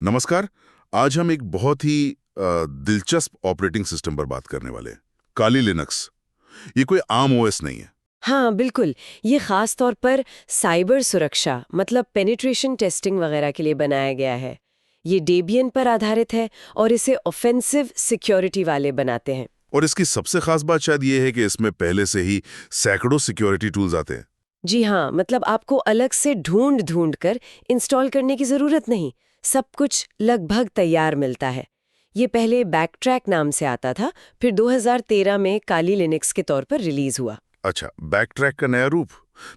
नमस्कार। आज हम एक बहुत ही दिलचस्प ऑपरेटिंग सिस्टम पर बात करने वाले हैं, काली लिनक्स। ये कोई आम ओएस नहीं है। हाँ बिल्कुल। ये खास तौर पर साइबर सुरक्षा मतलब पेनिट्रेशन टेस्टिंग वगैरह के लिए बनाया गया है। ये डेबियन पर आधारित है और इसे ऑफेंसिव सिक्योरिटी वाले बनाते हैं। और इसकी सबसे खास बात शायद ये है कि इसमें पहले से ही सैकड़ों सिक्योरिटी टूल्स आते हैं। जी हाँ, मतलब आपको अलग से ढूंढ ढूंढ कर इंस्टॉल करने की ज़रूरत नहीं। सब कुछ लगभग तैयार मिलता है। ये पहले बैकट्रैक नाम से आता था, फिर 2013 में काली लिनक्स के तौर पर रिलीज हुआ। अच्छा, बैकट्रैक का नया रूप।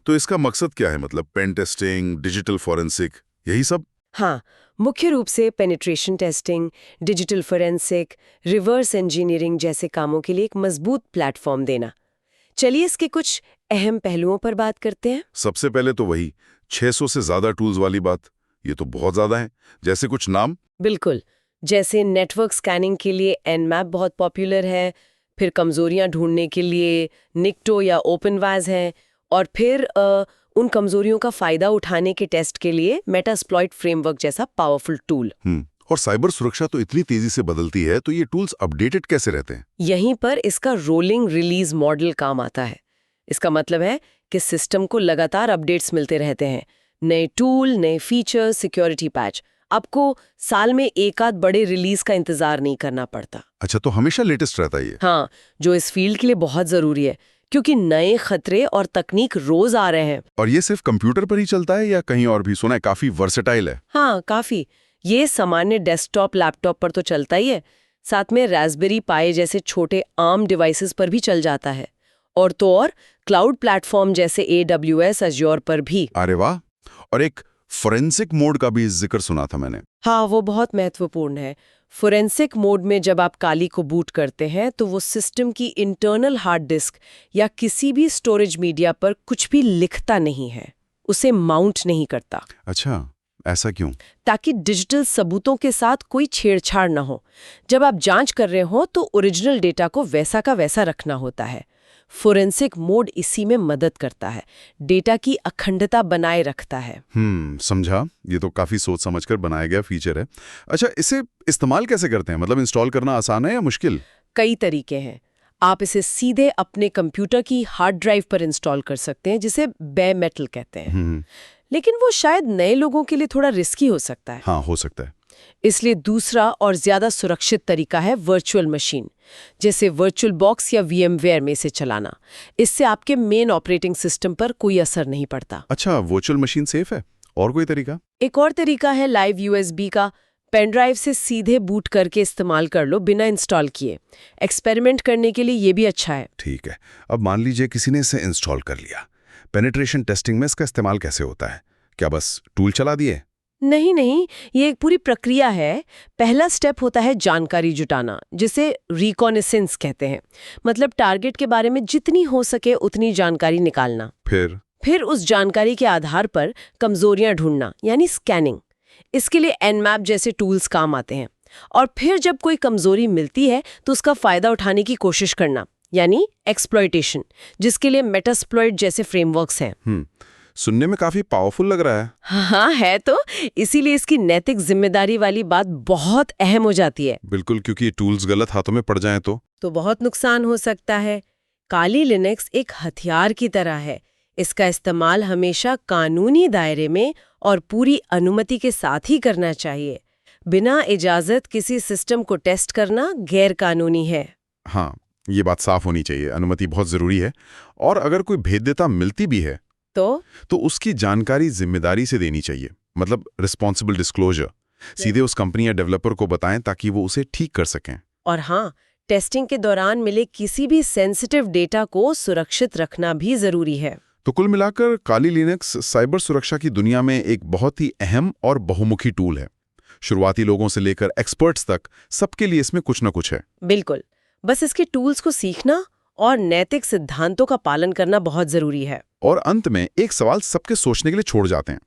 तो इसका मकसद क्या है? मतलब पेन टेस्टिंग, डिजिटल फॉरेंसिक, यही सब? हाँ, मुख्य रूप से penetration testing, digital forensic, reverse engineering जैसे कामों के लिए एक मजबूत प्लेटफॉर्म देना। चलिए इसके कुछ अहम पहलुओं पर बात करते हैं। सबसे पहले तो वही 600 से ज्यादा टूल्स वाली बात। ये तो बहुत ज्यादा है। जैसे कुछ नाम? बिल्कुल। जैसे नेटवर्क स्कैनिंग के लिए एनमैप बहुत पॉपुलर है, फिर कमजोरियां ढूंढने के लिए निक्टो या ओपनवाज हैं, और फिर उन कमजोरियों का फायदा उठाने के टेस्ट के लिए मेटास्प्लॉइट फ्रेमवर्क जैसा पावरफुल टूल। और साइबर सुरक्षा तो इतनी तेजी से बदलती है, तो ये टूल्स अपडेटेड कैसे रहते हैं? यहीं पर इसका रोलिंग रिलीज मॉडल काम आता है। इसका मतलब है कि सिस्टम को लगातार अपडेट्स मिलते रहते हैं। नए टूल, नए फीचर्स, सिक्योरिटी पैच। आपको साल में एक आध बड़े रिलीज का इंतजार नहीं करना पड़ता। अच्छा, तो हमेशा लेटेस्ट रहता है ये? हाँ, जो इस फील्ड के लिए बहुत जरूरी है, क्योंकि नए खतरे और तकनीक रोज आ रहे हैं। और ये सिर्फ कंप्यूटर पर ही चलता है या कहीं और भी? सुना है काफी वर्सेटाइल है। हाँ, काफी। ये सामान्य डेस्कटॉप, लैपटॉप पर तो चलता ही है, साथ में रास्पबेरी पाई जैसे छोटे आर्म डिवाइसेस पर भी चल जाता है, और तो और क्लाउड प्लेटफॉर्म जैसे AWS, अज्योर पर भी। अरे वाह। और एक फोरेंसिक मोड का भी जिक्र सुना था मैंने। हाँ, वो बहुत महत्वपूर्ण है। फोरेंसिक मोड में जब आप काली को बूट करते हैं तो वो सिस्टम की इंटरनल हार्ड डिस्क या किसी भी स्टोरेज मीडिया पर कुछ भी लिखता नहीं है, उसे माउंट नहीं करता। अच्छा, ऐसा क्यों? ताकि डिजिटल सबूतों के साथ कोई छेड़छाड़ न हो। जब आप जांच कर रहे हो तो ओरिजिनल डेटा को वैसा का वैसा रखना होता है। फोरेंसिक मोड इसी में मदद करता है, डेटा की अखंडता बनाए रखता है। समझा। ये तो काफी सोच समझकर बनाया गया फीचर है। अच्छा, इसे इस्तेमाल कैसे करते हैं? मतलब इंस्टॉल करना आसान है या मुश्किल? कई तरीके हैं। आप इसे सीधे अपने कंप्यूटर की हार्ड ड्राइव पर इंस्टॉल कर सकते हैं, जिसे बेयर मेटल कहते हैं। लेकिन वो शायद नए लोगों के लिए थोड़ा रिस्की हो सकता है। हाँ, हो सकता है। इसलिए दूसरा और ज्यादा सुरक्षित तरीका है वर्चुअल मशीन, जैसे वर्चुअल बॉक्स या VMware में इसे चलाना। इससे आपके मेन ऑपरेटिंग सिस्टम पर कोई असर नहीं पड़ता। अच्छा, वर्चुअल मशीन सेफ है? और कोई तरीका? एक और तरीका है लाइव USB का। पेन ड्राइव से सीधे बूट करके इस्तेमाल कर लो बिना इंस्टॉल किए। एक्सपेरिमेंट करने के लिए ये भी अच्छा है। ठीक है। अब मान लीजिए किसी ने इसे इंस्टॉल कर लिया। पेनिट्रेशन टेस्टिंग में इसका इस्तेमाल कैसे होता है? क्या बस टूल चला दिए? नहीं नहीं, ये एक पूरी प्रक्रिया है। पहला स्टेप होता है जानकारी जुटाना, जिसे रिकॉनेसेंस कहते हैं। मतलब टारगेट के बारे में जितनी हो सके उतनी जानकारी निकालना। फिर उस जानकारी के आधार पर कमजोरियां ढूंढना, यानी स्कैनिंग। इसके लिए एनमैप जैसे टूल्स काम आते हैं। और फिर जब कोई कमजोरी मिलती है तो उसका फायदा उठाने की कोशिश करना, यानी एक्सप्लॉयटेशन, जिसके लिए मेटास्प्लॉइट जैसे फ्रेमवर्क्स हैं। सुनने में काफी पावरफुल लग रहा है। हाँ है तो, इसीलिए इसकी नैतिक जिम्मेदारी वाली बात बहुत अहम हो जाती है। बिल्कुल, क्योंकि ये टूल्स गलत हाथों में पड़ जाएं तो बहुत नुकसान हो सकता है। काली लिनक्स एक हथियार की तरह है। इसका इस्तेमाल हमेशा कानूनी दायरे में और पूरी अनुमति के साथ ही करना चाहिए। बिना इजाजत किसी सिस्टम को टेस्ट करना गैर कानूनी है। हाँ, ये बात साफ होनी चाहिए। अनुमति बहुत जरूरी है। और अगर कोई भेद्यता मिलती भी है तो उसकी जानकारी जिम्मेदारी से देनी चाहिए। मतलब रिस्पॉन्सिबल डिस्क्लोजर। सीधे उस कंपनी या डेवलपर को बताएं ताकि वो उसे ठीक कर सकें। और हाँ, टेस्टिंग के दौरान मिले किसी भी सेंसिटिव डेटा को सुरक्षित रखना भी जरूरी है। तो कुल मिलाकर काली लिनक्स साइबर सुरक्षा की दुनिया में एक बहुत ही अहम और बहुमुखी टूल है। शुरुआती लोगों से लेकर एक्सपर्ट्स तक सबके लिए इसमें कुछ न कुछ है। बिल्कुल, बस इसके टूल्स को सीखना और नैतिक सिद्धांतों का पालन करना बहुत जरूरी है। और अंत में एक सवाल सबके सोचने के लिए छोड़ जाते हैं।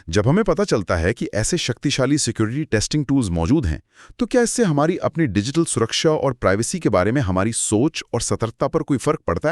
जब हमें पता चलता है कि ऐसे शक्तिशाली सिक्योरिटी टेस्टिंग टूल्स मौजूद हैं, तो क्या इससे हमारी अपनी डिजिटल सुरक्षा और प्राइवेसी के बारे में हमारी सोच और सतर्कता पर कोई फर्क पड़ता है?